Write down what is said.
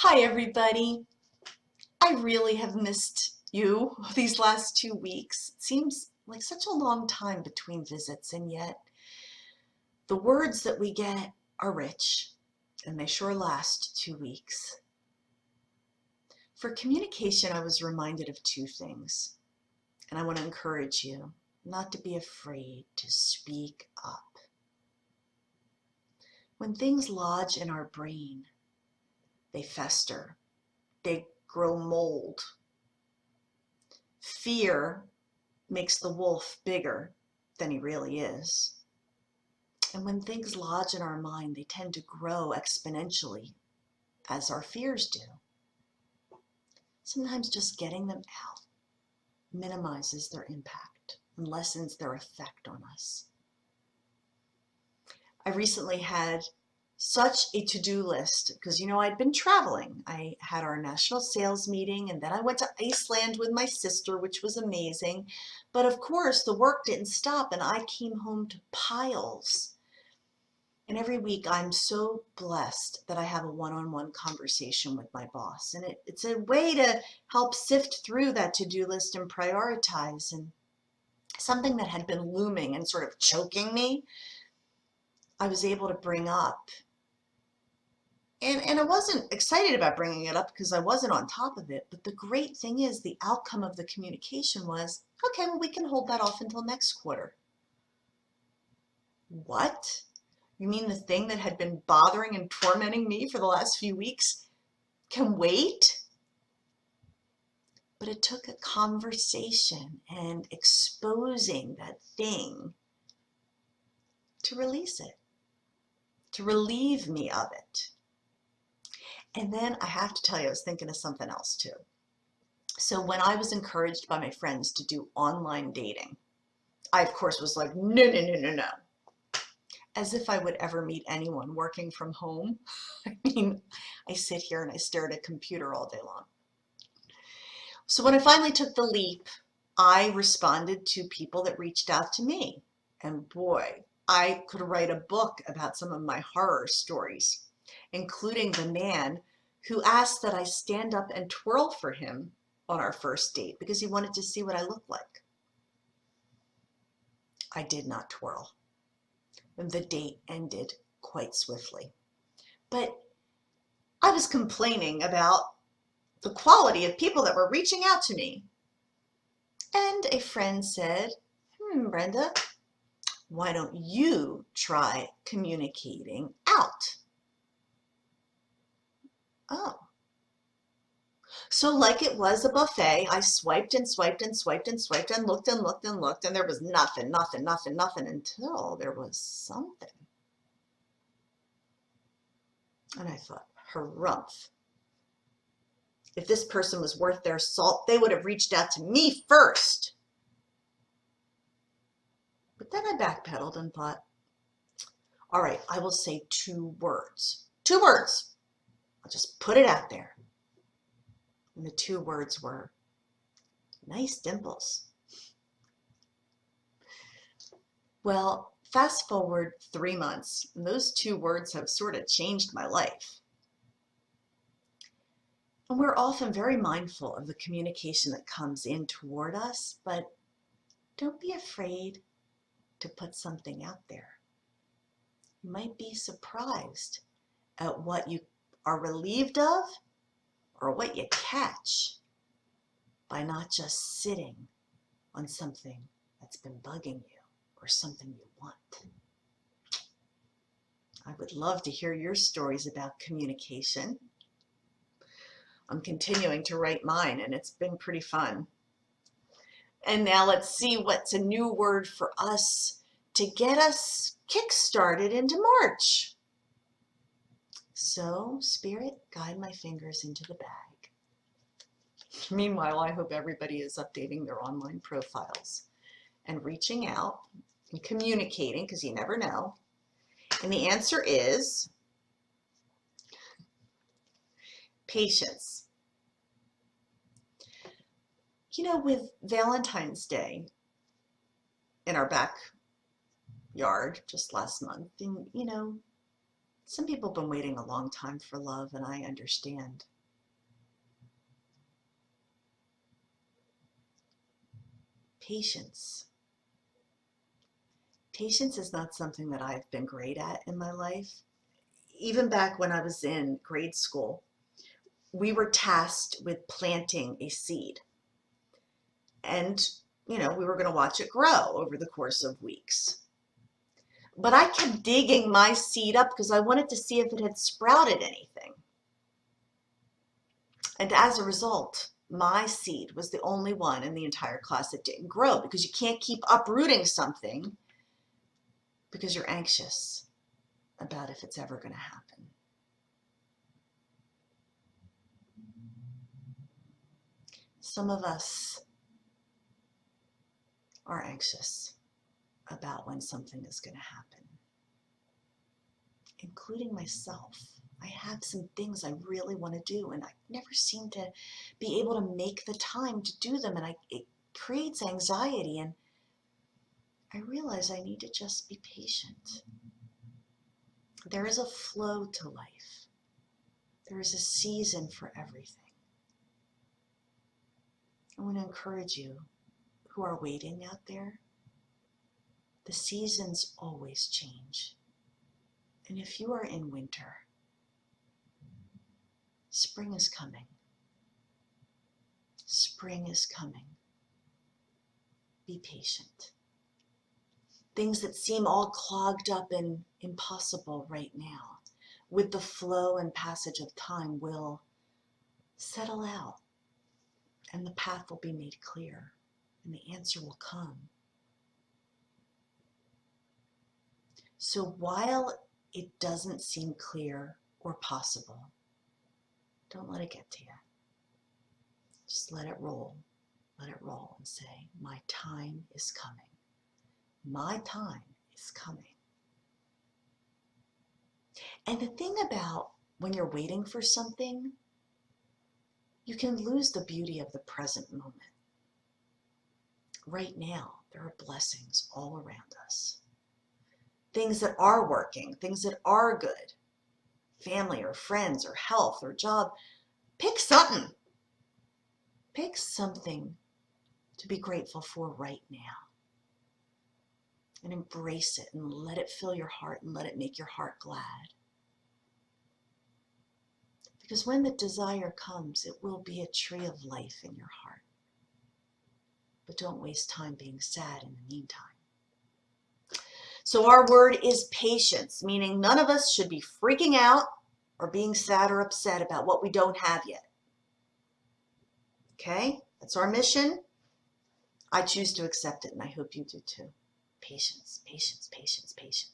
Hi, everybody. I really have missed you these last 2 weeks. It seems like such a long time between visits, and yet the words that we get are rich, and they sure last 2 weeks. For communication, I was reminded of two things, and I want to encourage you not to be afraid to speak up. When things lodge in our brain, they fester, they grow mold. Fear makes the wolf bigger than he really is. And when things lodge in our mind, they tend to grow exponentially, as our fears do. Sometimes just getting them out minimizes their impact and lessens their effect on us. I recently had such a to-do list because, I'd been traveling. I had our national sales meeting, and then I went to Iceland with my sister, which was amazing. But of course, the work didn't stop, and I came home to piles. And every week I'm so blessed that I have a one-on-one conversation with my boss. And it's a way to help sift through that to-do list and prioritize. And something that had been looming and sort of choking me, I was able to bring up. And I wasn't excited about bringing it up because I wasn't on top of it. But the great thing is the outcome of the communication was, okay, well, we can hold that off until next quarter. What? You mean the thing that had been bothering and tormenting me for the last few weeks can wait? But it took a conversation and exposing that thing to release it, to relieve me of it. And then I have to tell you, I was thinking of something else too. So when I was encouraged by my friends to do online dating, I of course was like, no, no, no, no, no. As if I would ever meet anyone working from home. I mean, I sit here and I stare at a computer all day long. So when I finally took the leap, I responded to people that reached out to me. And boy, I could write a book about some of my horror stories, including the man who asked that I stand up and twirl for him on our first date because he wanted to see what I looked like. I did not twirl. The date ended quite swiftly. But I was complaining about the quality of people that were reaching out to me. And a friend said, Brenda, why don't you try communicating out? Oh. So like it was a buffet, I swiped and swiped and swiped and swiped and looked and looked and looked, and there was nothing, nothing, nothing, nothing until there was something. And I thought, harumph. If this person was worth their salt, they would have reached out to me first. But then I backpedaled and thought, all right, I will say 2 words. 2 words. I'll just put it out there. And the 2 words were, nice dimples. Well, fast forward 3 months, and those 2 words have sort of changed my life. And we're often very mindful of the communication that comes in toward us, but don't be afraid to put something out there. You might be surprised at what you are relieved of or what you catch by not just sitting on something that's been bugging you or something you want. I would love to hear your stories about communication. I'm continuing to write mine, and it's been pretty fun. And now let's see what's a new word for us to get us kick-started into March. So, Spirit, guide my fingers into the bag. Meanwhile, I hope everybody is updating their online profiles and reaching out and communicating, because you never know. And the answer is patience. With Valentine's Day in our backyard just last month, and Some people have been waiting a long time for love, and I understand. Patience. Patience is not something that I've been great at in my life. Even back when I was in grade school, we were tasked with planting a seed. And, we were going to watch it grow over the course of weeks. But I kept digging my seed up because I wanted to see if it had sprouted anything. And as a result, my seed was the only one in the entire class that didn't grow, because you can't keep uprooting something because you're anxious about if it's ever going to happen. Some of us are anxious about when something is going to happen, including myself. I have some things I really want to do, and I never seem to be able to make the time to do them, and it creates anxiety, and I realize I need to just be patient. There is a flow to life. There is a season for everything. I want to encourage you who are waiting out there. The seasons always change. And if you are in winter, spring is coming. Spring is coming. Be patient. Things that seem all clogged up and impossible right now, with the flow and passage of time, will settle out, and the path will be made clear, and the answer will come. So while it doesn't seem clear or possible, don't let it get to you. Just let it roll. Let it roll and say, my time is coming. My time is coming. And the thing about when you're waiting for something, you can lose the beauty of the present moment. Right now, there are blessings all around us. Things that are working, things that are good. Family or friends or health or job. Pick something. Pick something to be grateful for right now. And embrace it and let it fill your heart and let it make your heart glad. Because when the desire comes, it will be a tree of life in your heart. But don't waste time being sad in the meantime. So our word is patience, meaning none of us should be freaking out or being sad or upset about what we don't have yet. Okay? That's our mission. I choose to accept it, and I hope you do too. Patience, patience, patience, patience.